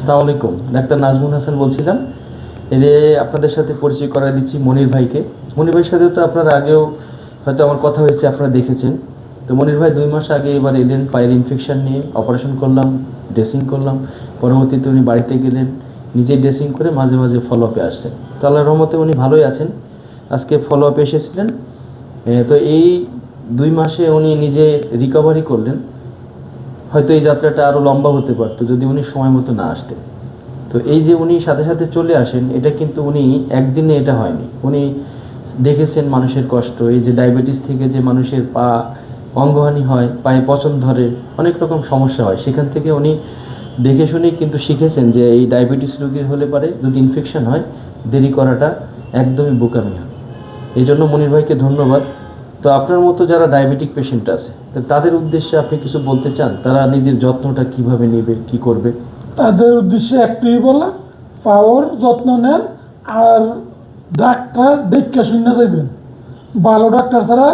আসসালামু আলাইকুম, ডাক্তার নাজমুল হাসান বলছিলাম। আপনাদের সাথে পরিচয় করায় দিচ্ছি মনির ভাইকে। মনির ভাইয়ের সাথে তো আপনারা আগেও হয়তো আমার কথা হয়েছে, আপনারা দেখেছেন। তো মনির ভাই 2 মাস আগে এবার এলেন পায়ের ইনফেকশন নিয়ে, অপারেশন করলাম, ড্রেসিং করলাম। পরবর্তীতে উনি বাড়িতে গেলেন, নিজেই ড্রেসিং করে মাঝে মাঝে ফলো আপে আসছেন। তো আল্লাহর রহমতে উনি ভালোই আছেন। আজকে ফলো আপে এসেছিলেন। তো এই 2 মাসে উনি নিজে রিকভারি করলেন। হয়তো এই যাত্রাটা আরও লম্বা হতে পারতো যদি উনি সময় মতো না আসতেন। তো এই যে উনি সাথে সাথে চলে আসেন, এটা কিন্তু উনি একদিনে এটা হয়নি। উনি দেখেছেন মানুষের কষ্ট, এই যে ডায়াবেটিস থেকে যে মানুষের পা অঙ্গহানি হয়, পায়ে পচন ধরে, অনেক রকম সমস্যা হয়, সেখান থেকে উনি দেখে শুনেই কিন্তু শিখেছেন যে এই ডায়াবেটিস রোগীর হলে পারে যদি ইনফেকশন হয়, দেরি করাটা একদমই বোকামি হয়। এই জন্য মনির ভাইকে ধন্যবাদ। তো আপনার মতো যারা ডায়াবেটিক পেশেন্ট আছে, তো তাদের উদ্দেশ্যে আপনি কিছু বলতে চান? তারা নিজের যত্নটা কিভাবে নেবে, কি করবে? তাদের উদ্দেশ্যে একটাই বলা, পাওয়ার যত্ন নেন। আর ডাক্তার দেখে শুনে দেবেন। ভালো ডাক্তার ছাড়া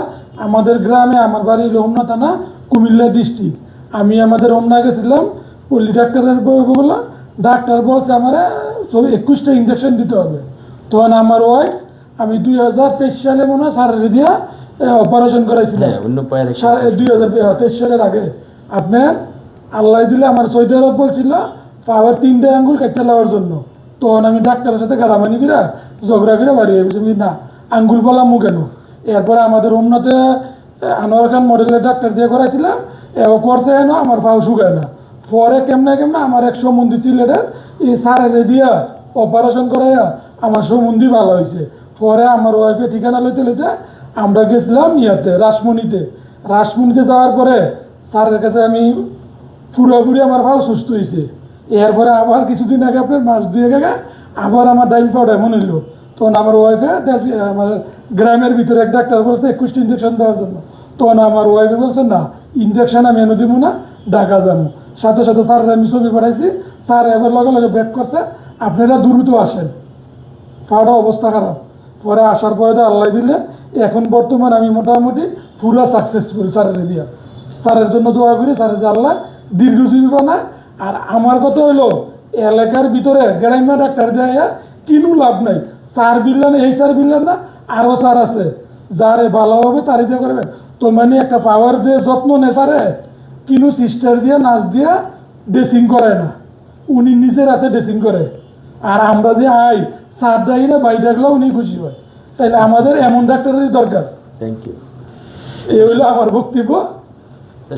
আমাদের গ্রামে, আমার বাড়ি হোমনা থানা, কুমিল্লা ডিস্ট্রিক্ট। আমি আমাদের হোমনা গেছিলাম, পল্লী ডাক্তারের বলা, ডাক্তার বলছে আমার 21টা ইঞ্জেকশন দিতে হবে। তখন আমার ওয়াইফ, আমি 2023 সালে মনে হয় সারের দিয়া অপারেশন করাইছিলাম। অন্য পায়ের 2023 সালের আগে আপনার আল্লাহ দিলে আমার সৌদি আরব বলছিল পাওয়ার 3টে আঙ্গুল কাটতে নেওয়ার জন্য। তখন আমি ডাক্তারের সাথে গারামানি করে ঝগড়া করে বাড়ি বলছি না, আঙ্গুল বলামু কেন। এরপরে আমাদের উন্নতে আনোয়ার খান মডেলের ডাক্তার দিয়ে করাইছিলাম, করছে না আমার পাও শুকায় না। পরে কেমনে কেমনে আমার এক সম্বন্ধী সিলেটের এই সারের দিয়া অপারেশন করাইয়া আমার সম্বন্ধী ভালো হয়েছে। পরে আমার ওয়াইফে ঠিকানা লইতে লইতে আমরা গেছিলাম রাসমণিতে যাওয়ার পরে স্যারের কাছে আমি পুরোপুরি আমার ভাও সুস্থ হয়েছে। এরপরে আবার কিছুদিন আগে, আপনার মাস 2 আগে আবার আমার ডাইল পাউডার এমন হইলো। তখন আমার ওয়াইফে আমার গ্রামের ভিতরে এক ডাক্তার বলছে 21টা ইঞ্জেকশন দেওয়ার জন্য। তখন আমার ওয়াইফে বলছে না, ইঞ্জেকশন আমি এনে দিব না, ঢাকা যাবো। সাথে সাথে স্যারের আমি ছবি পাঠাইছি। স্যার এবার লগে লগে ব্যাক করছে, আপনারা দ্রুত আসেন, পাউডার অবস্থা খারাপ। পরে আসার পরে তো আল্লাহ দিলে এখন বর্তমান আমি মোটামুটি পুরো সাকসেসফুল স্যারের দিয়া। স্যারের জন্য দোয়া করি, স্যারের যে আল্লাহ দীর্ঘজীবী বানায়। আর আমার কথা হলো, এলাকার ভিতরে গ্রাম্য ডাক্তার যায় কিনু লাভ নাই। স্যার বিললেন, এই স্যার বিললেন না, আরও স্যার আছে যারে ভালো হবে তারই দিয়ে করবেন। তো মানে একটা পাওয়ার যে যত্ন নেই স্যারে, কিনু সিস্টার দিয়ে নাচ দিয়ে ড্রেসিং করে না, উনি নিজের হাতে ড্রেসিং করে। আর আমরা যে স্যার ডাকি না, বাই ডাকলেও উনি খুশি হয়। তাইলে আমাদের এমন ডাক্তারেরই দরকার। Thank you. এই হলো আমার বক্তব্য।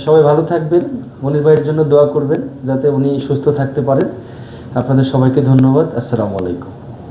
সবাই ভালো থাকবেন, মনির ভাইয়ের জন্য দোয়া করবেন যাতে উনি সুস্থ থাকতে পারেন। আপনাদের সবাইকে ধন্যবাদ। আসসালামু আলাইকুম।